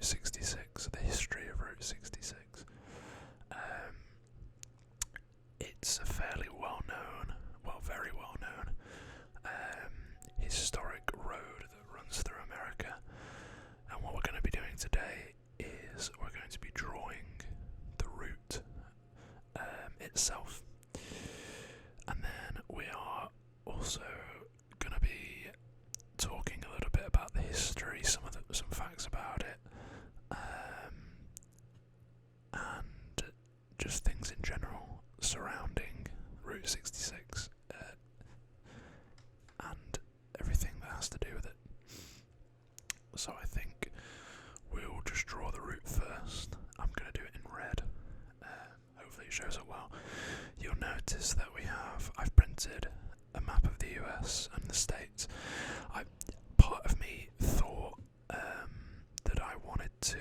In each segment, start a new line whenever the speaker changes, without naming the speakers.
Route 66, the history of Route 66. It's a fairly very well known historic road that runs through America, and what we're going to be doing today is we're going to be drawing the route itself, and then we are also going to be talking a little bit about the history, some facts about it, and just things in general surrounding Route 66 and everything that has to do with it. So I think we'll just draw the route first. I'm going to do it in red. Hopefully it shows up well. You'll notice that I've printed a map of the US and the States. Part of me thought that I wanted to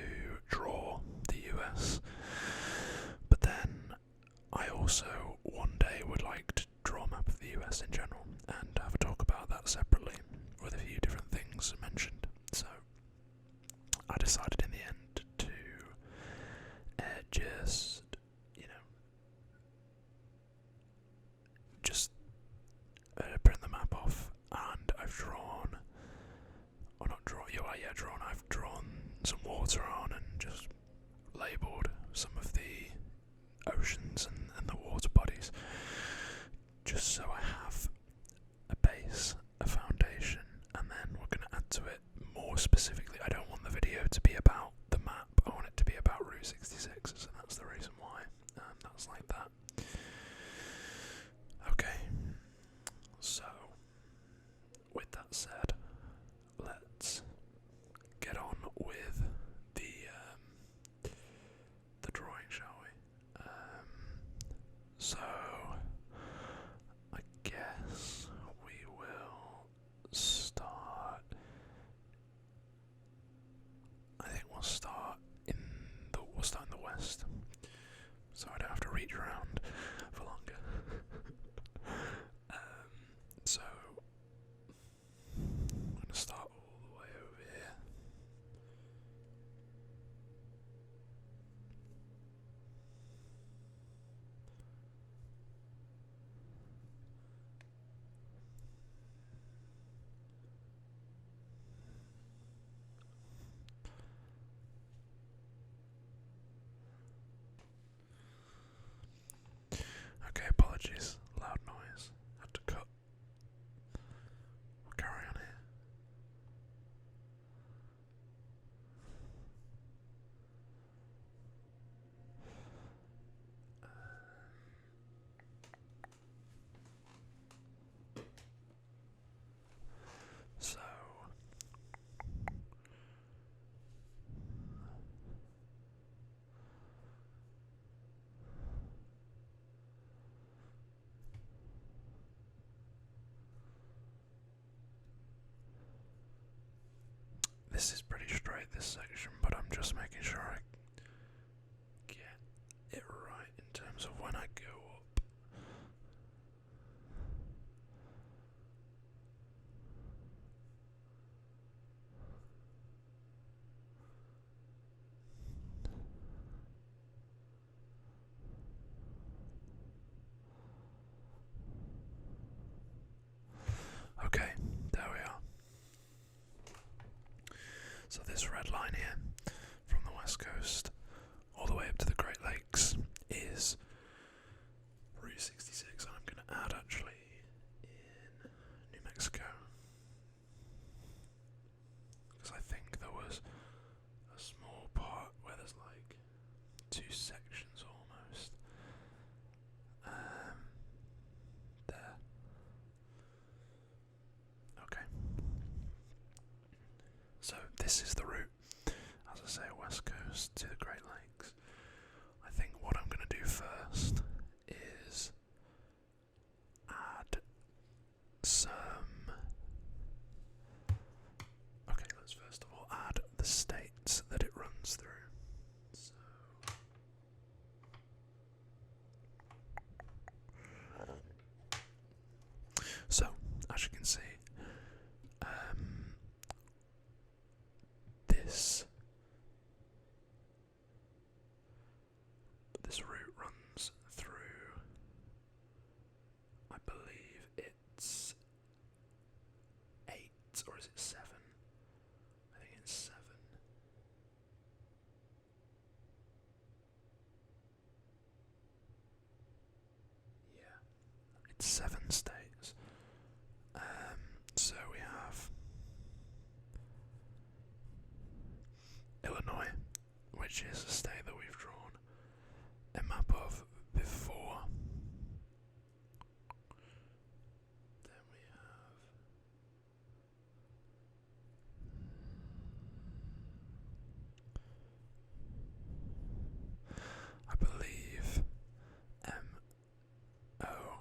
draw the US, but then I also one day would like to draw a map of the US in general and have a talk about that separately with a few different things mentioned. So I decided in the end to just print the map off, and I've drawn some water on and just labelled some of the oceans and the water bodies, just so I have a base, a foundation, and then we're going to add to it more specifically. I don't want the video to be about the map, I want it to be about Route 66, so that's the reason why that's like that. Okay, so with that said, let's get on with the drawing, shall we? So I guess we will start. I think we'll start in the west, so I don't have to reach around for longer. So I'm going to start all the way over here. Okay, apologies, loud noise, had to cut. We'll carry on here. So this is pretty straight, this section, but I'm just making sure I get it right in terms of when I go up. Okay, there we are. So this red line here, from the west coast all the way up to the Great Lakes, is Route 66, and I'm going to add actually in New Mexico, because I think there was a small part where there's like two sections almost. There. Okay. So this is the route, as I say, west coast to the Great Lakes. I think what I'm going to do first is add some. Okay, let's first of all add the states that it runs through. So as you can see, this states. So we have Illinois, which is a state that we've drawn a map of before. Then we have, I believe, MO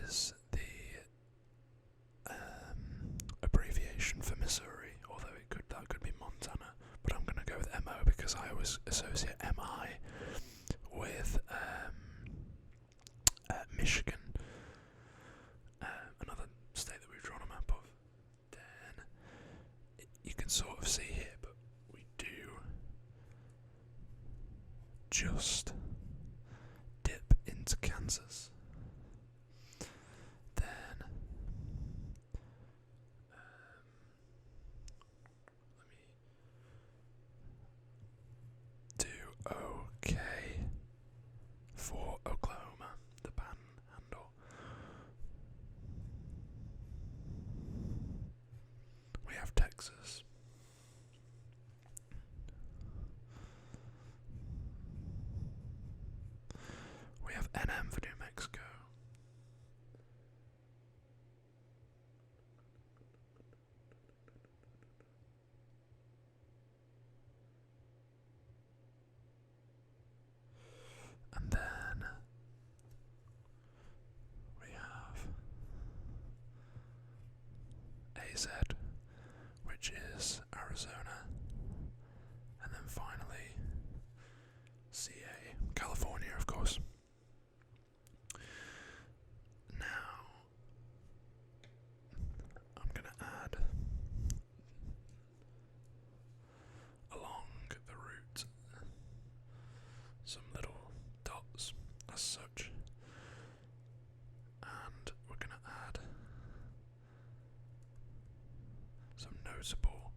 is the abbreviation for Missouri, although that could be Montana, but I'm going to go with MO because I always associate MI with Michigan, another state that we've drawn a map of. Then you can sort of see here, but we do just dip into Kansas. Then let me do okay for Oklahoma, the Panhandle. We have Texas. We have NM for New Mexico. And then we have AZ, which is Arizona. And then finally CA, California, of course. Now I'm going to add along the route some little dots as such, and we're going to add some notable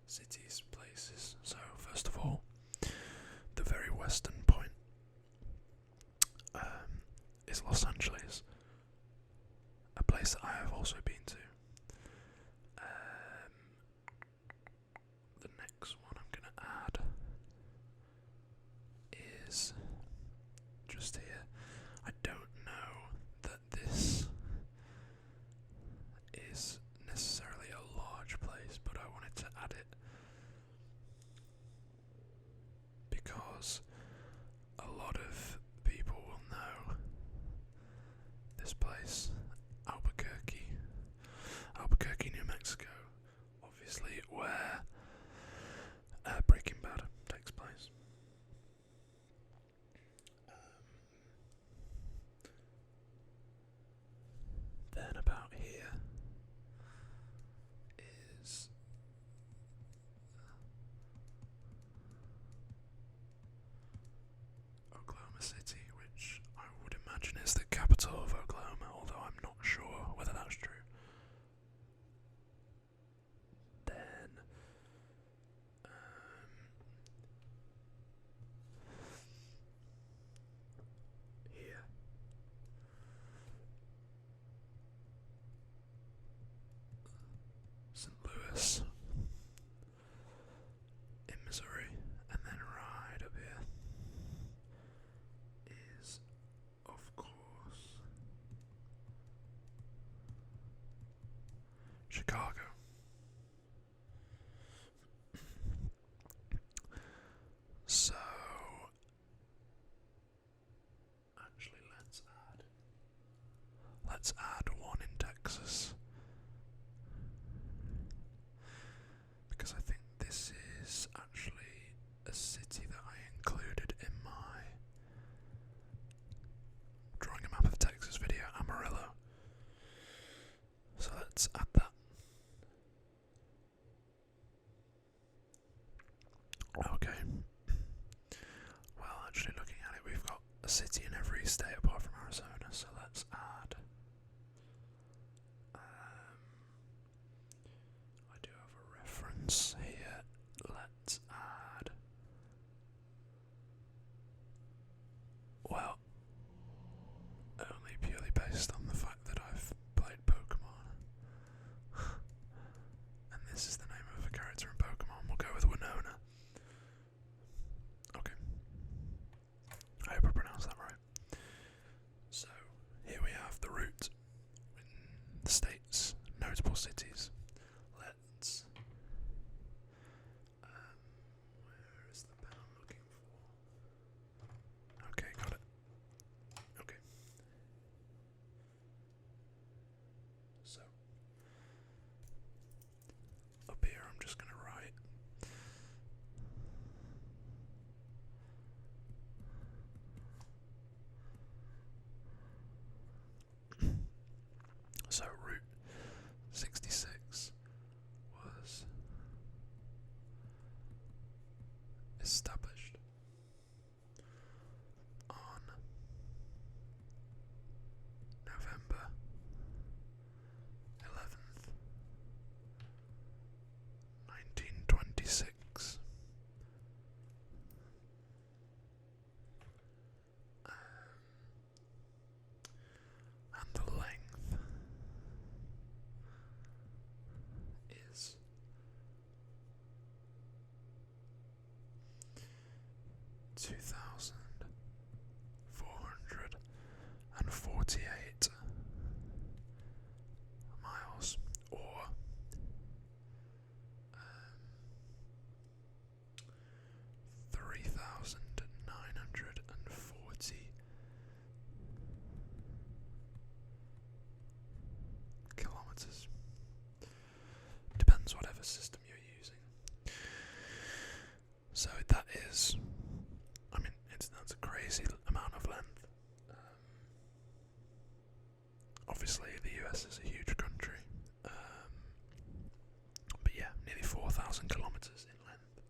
cities, places. So first of all, the very western point is Los Angeles, a place that I have also been to. The next one I'm going to add is just here. I don't know that this is necessarily a large place, but I wanted to add it because a lot of people will know this place, Albuquerque, New Mexico, obviously where Breaking Bad takes place. Then about here is Oklahoma City, which I would imagine is the capital of Oklahoma, although I'm not sure whether that's true. Then here St. Louis in Missouri, and then right up here is, of course, Chicago. So actually let's add one in Texas, because I think this is actually a city that I included in my drawing a map of Texas video, Amarillo. So let's add that. Okay. Well, actually looking at it, we've got a city in every state apart from Arizona, so let's add. I do have a reference. reference here. Let's add 2,448 miles, or 3,940 kilometers. Depends whatever system you're using. So that is, I mean, that's a crazy amount of length. Obviously, the US is a huge country, but yeah, nearly 4,000 kilometers in length.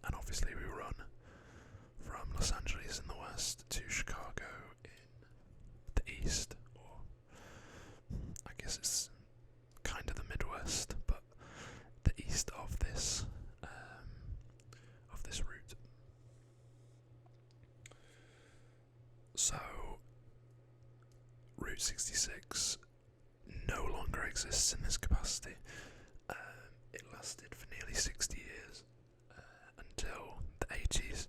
And obviously, we run from Los Angeles in the west to Chicago in the east, or I guess it's kind of the Midwest, but the east of this route. So, Route 66 no longer exists in this capacity. It lasted for nearly 60 years, until the 80s.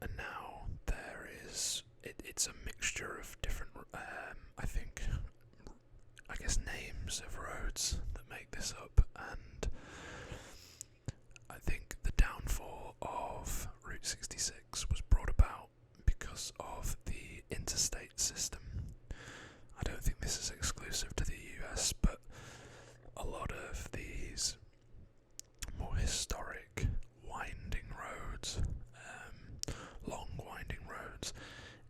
And now there is, it's a mixture of different, I guess names of roads that make this up, and I think the downfall of Route 66 was brought about because of the interstate system. I don't think this is exclusive to the US, but a lot of these more historic winding roads, long winding roads,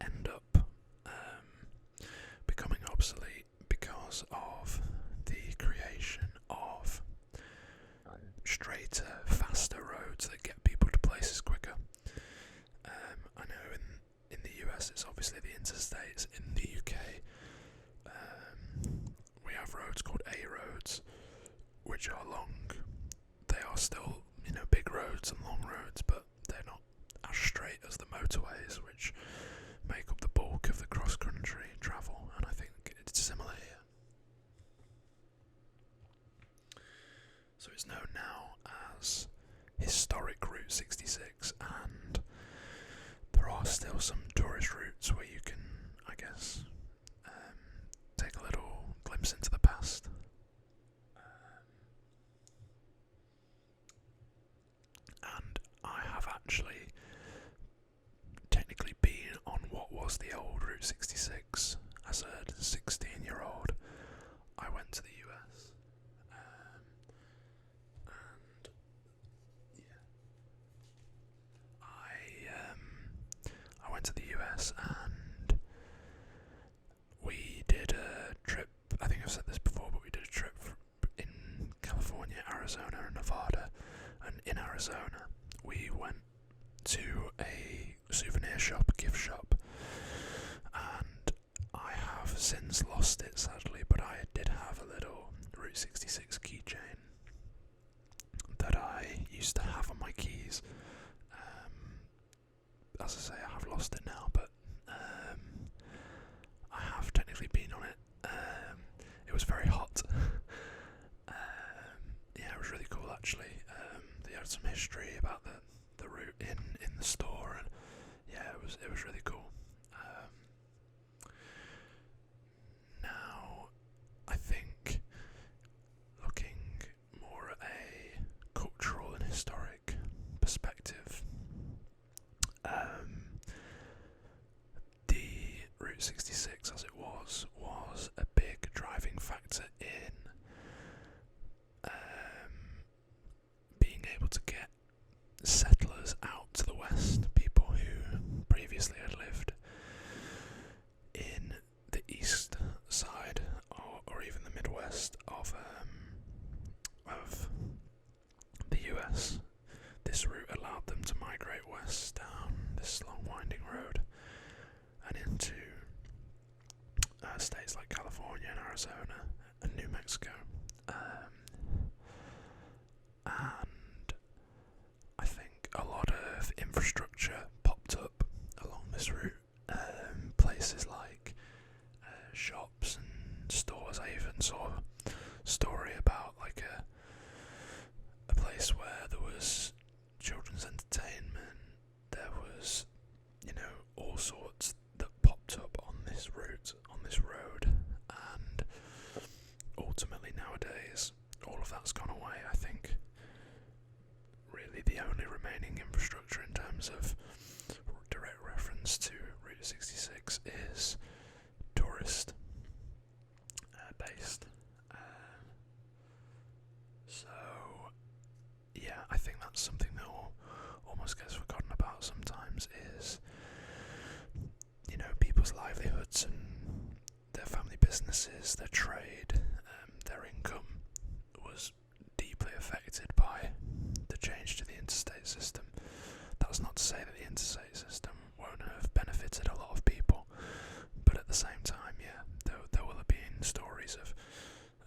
end up becoming obsolete because of the creation of straighter, faster roads that get people to places quicker. I know in the US it's obviously the interstates. In the UK, we have roads called A roads, which are long. They are still, big roads and long roads, but they're not as straight as the motorways, which make up the bulk of the cross-country travel, and I think it's similar here. So it's known now as Historic Route 66, and there are still some tourist routes where you can, I guess, take a little glimpse into the past. And I have actually technically been on what was the old Route 66 as a 16-year-old. I went to the US, and yeah, I went to the US and we did a trip. I think I've said this before, but we did a trip in California, Arizona, and Nevada. And in Arizona, we went to a souvenir shop, a gift shop, and I have since lost it, sadly, but I did have a little Route 66 keychain that I used to have on my keys. As I say, I have lost it now, but I have technically been on it. It was very hot. Yeah, it was really cool actually. They had some history about the route in the store, and yeah, it was really cool. Now, I think looking more at a cultural and historic perspective, the Route 66 as it was a big driving factor in being able to get settlers out to the west, people who previously had lived in the east side or even the Midwest of the US. This route allowed them to migrate west down this long winding road and into states like California and Arizona and New Mexico. And I think a lot of infrastructure popped up along this route. Places like shops and stores. I even saw a story about like of that's gone away. I think really the only remaining infrastructure in terms of direct reference to Route 66 is tourist based. So yeah, I think that's something that almost gets forgotten about sometimes, is people's livelihoods and their family businesses, their trade, their income was deeply affected by the change to the interstate system. That's not to say that the interstate system won't have benefited a lot of people, but at the same time, yeah, there will have been stories of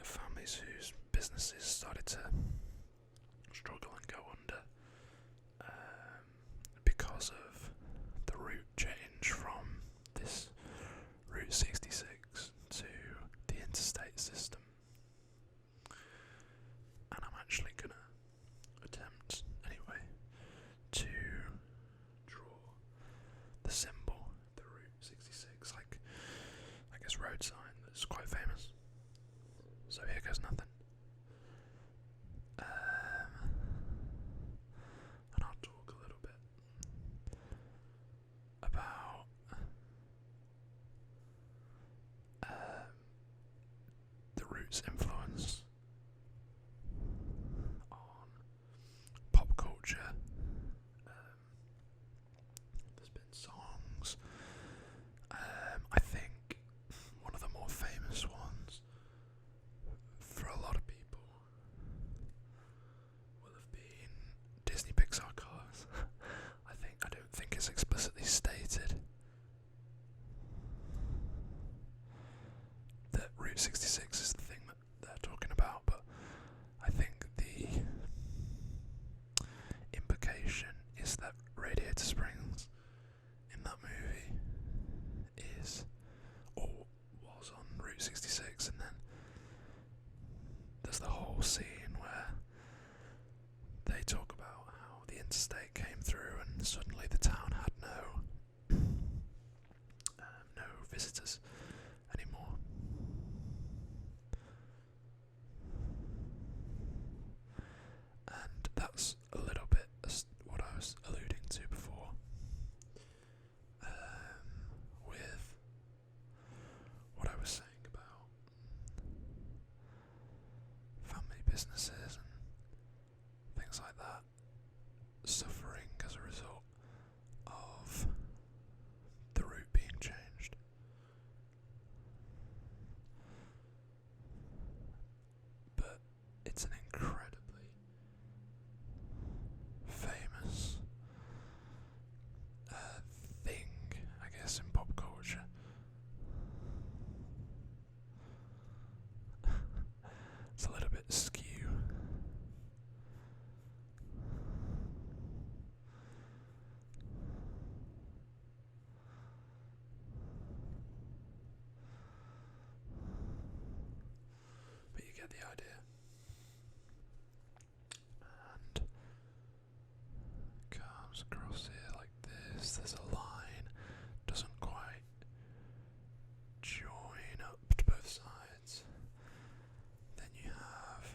families whose businesses started to struggle and go under because of the route change from this Route 66 to the interstate system. And I'm actually gonna attempt anyway to draw the symbol, the Route 66, like I guess road sign that's quite famous. So here goes nothing. And I'll talk a little bit about the route's influence on pop culture. There's been songs. I think one of the more famous ones for a lot of people will have been Disney Pixar Cars. I don't think it's explicitly stated that Route 66 is the thing that they're talking about, but I think the implication is that Radiator Springs in that movie is, or was on Route 66, and then there's the whole scene where they talk about how the interstate came through and suddenly the town had no visitors anymore. And that's a little bit what I was alluding to before, with what I was saying about family businesses and things like that suffering as a result of the route being changed. But it's an incredibly famous thing, I guess, in pop culture. It's a little bit skew. But you get the idea. And comes across here like this. There's a line, doesn't quite join up to both sides. Then you have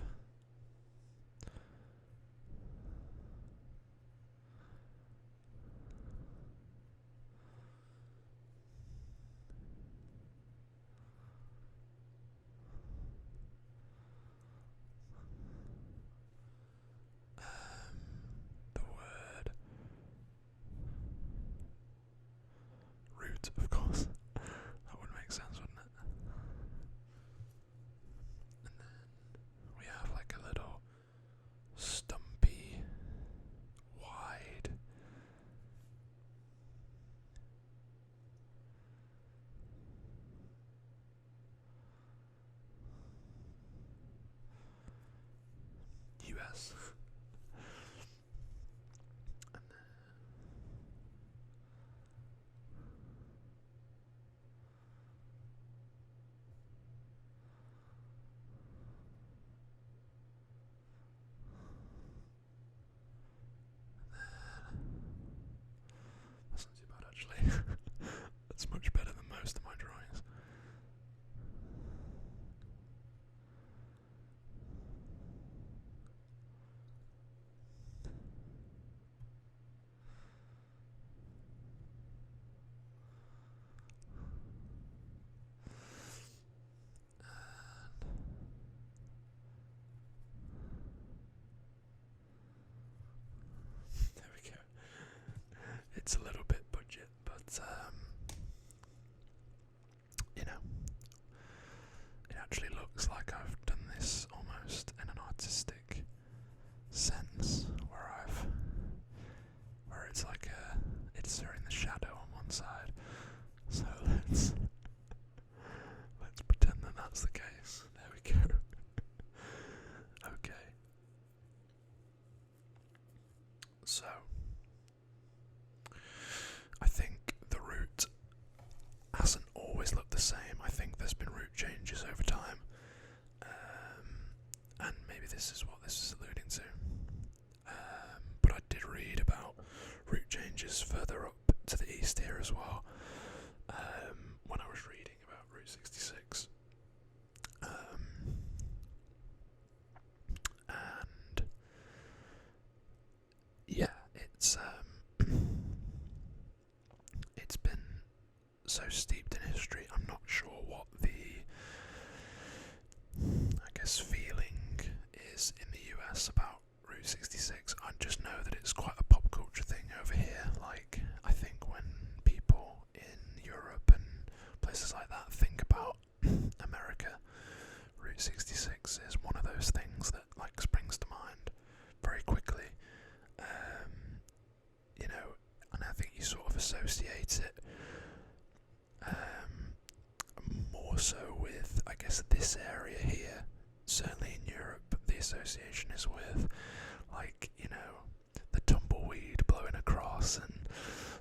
the word root, of course. That would make sense, wouldn't it? And then we have like a little stumpy, wide US. And then that's not too bad actually. That's much better than most of my drawings. actually looks like I've done this almost in an artistic sense, where it's like it's in the shadow on one side. So let's pretend that that's the case. There we go. Okay. So I think the route hasn't always looked the same. I think there's been route changes over time, and maybe this is what this is alluding to. But I did read about route changes further up to the east here as well, when I was reading about Route 66. And yeah, it's been so steeped in history. I'm not sure what the, I guess, feeling is in the US about Route 66. I just know that it's quite a pop culture thing over here. Like, I think when people in Europe and places like that think about America, Route 66 is one of those things that like springs to mind very quickly. You know, and I think you sort of associate it more so with, I guess, this area here. Certainly in Europe, the association is with, like, you know, the tumbleweed blowing across and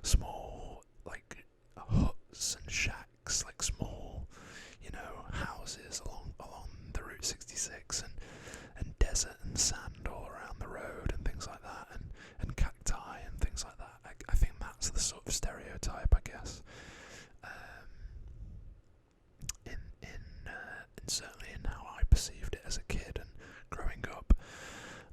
small, like, huts and shacks, like small, you know, houses along the Route 66, and desert and sand all around the road and things like that, and cacti and things like that. I think that's the sort of stereotype, I guess. Certainly in how I perceived it as a kid and growing up.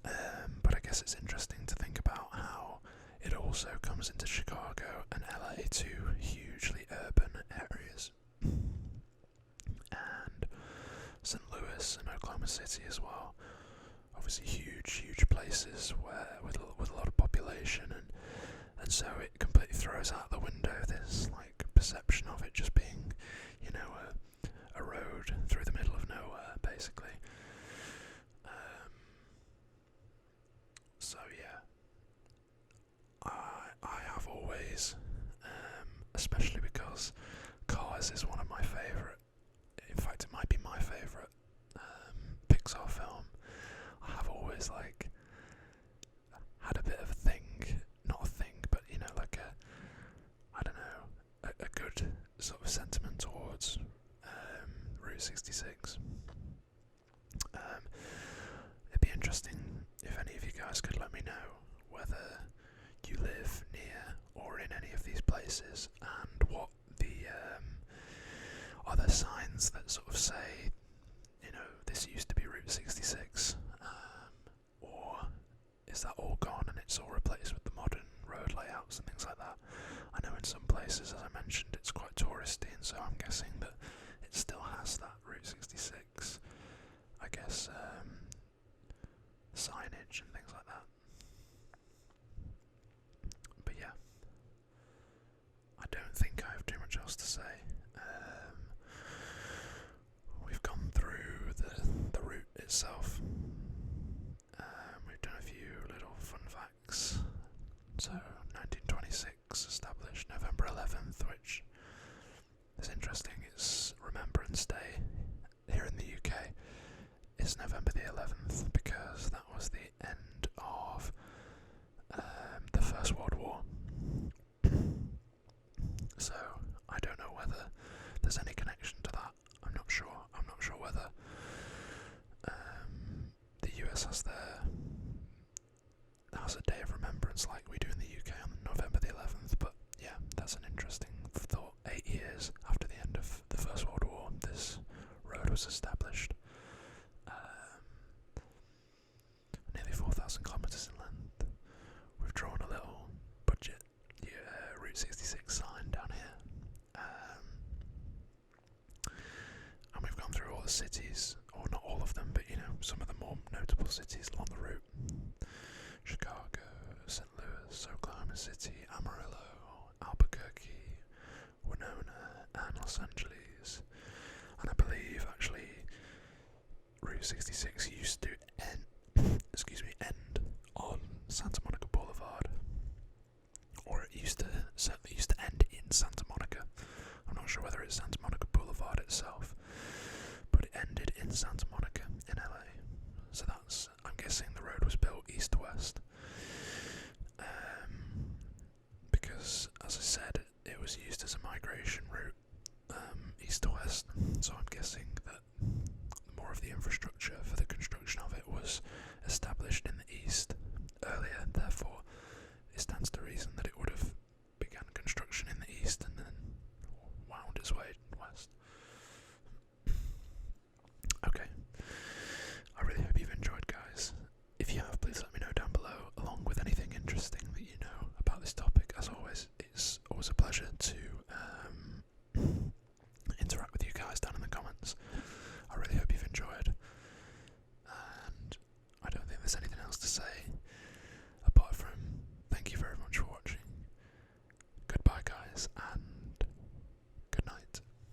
But I guess it's interesting to think about how it also comes into Chicago and LA, two hugely urban areas, and St. Louis and Oklahoma City as well. Obviously huge places where with a lot of population, and so it completely throws out the window this like perception of it just being, you know, a road through the middle of nowhere, basically. So yeah, I have always, especially because Cars is one of my favourite. In fact, it might be my favourite Pixar film. I have always like had a bit of a thing, not a thing, but you know, like I don't know, a good sort of sentiment towards Route 66. It'd be interesting if any of you guys could let me know whether you live near or in any of these places, and what the are there signs that sort of say, you know, this used to be Route 66, or is that all gone and it's all replaced with the modern road layouts and things like that? I know in some places, as I mentioned, it's quite touristy, and so I'm guessing that it still has that Route 66, I guess, signage and things like that. But yeah, I don't think I have too much else to say. We've gone through the route itself. We've done a few little fun facts. So, 1926 established November 11th, which is interesting. It's Remembrance Day here in the UK. It's November the 11th because that was the end of the First World War. So I don't know whether there's any connection to that. I'm not sure. I'm not sure whether the US has a day of remembrance like we do in the UK on November the 11th. But yeah, that's an interesting thought. 8 years after the end of the First World War, this road was established. Nearly 4,000 kilometres in length. We've drawn a little budget Route 66 sign down here. And we've gone through all the cities, or not all of them, but you know, some of the more notable cities along the route. Chicago, St. Louis, Oklahoma City, Amarillo, Albuquerque, Winona, and Los Angeles. And I believe, actually, Route 66 used to end on Santa Monica Boulevard, or it certainly used to end in Santa Monica. I'm not sure whether it's Santa Monica Boulevard itself, but it ended in Santa Monica in LA. So I'm guessing the road was built east to west. Because, as I said, it was used as a migration route east to west. So I'm guessing that more of the infrastructure for the construction of it was established in the east,